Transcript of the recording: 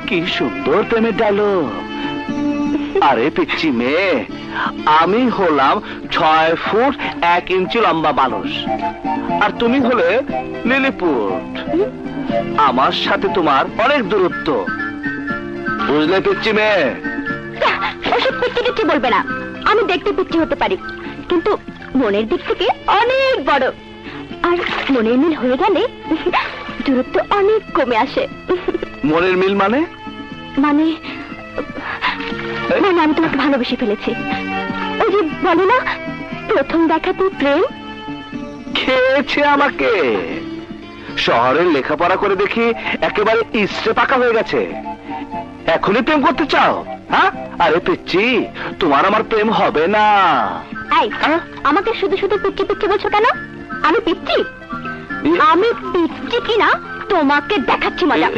কি সুন্দর প্রেমের ডায়লগ। আরে পিচ্চি মেয়ে, আমি হলাম 6 ফুট 1 ইঞ্চি লম্বা মানুষ, আর তুমি হলে লিলিপুট। আমার সাথে তোমার অনেক দূরত্ব, বুঝলে পিচ্চি মেয়ে? ওসব পিচ্চি পিচ্চি বলবে না। আমি দেখতে পিচ্চি হতে পারি, কিন্তু মনের দিক থেকে অনেক বড়। আর মনের মিল হয়ে গেলে দূরত্ব অনেক কমে আসে। মনের মিল মানে? মানে মানে আমি তোমাকে ভালোবেসে ফেলেছি। ওই যে বলে না, প্রথম দেখাতে প্রেম। খেয়েছে আমাকে। শহরের লেখাপড়া করে দেখি একেবারে ইস্টে পাকা হয়ে গেছে। এখনই প্রেম করতে চাও? হ্যাঁ? আরে পিচ্চি, তোমার আমার প্রেম হবে না। এই, আমাকে শুধু শুধু পিচ্চি পিচ্চি বলছো কেন? আমি পিচ্চি? আমি পিচ্চি কিনা তোমাকে দেখাচ্ছি মজা।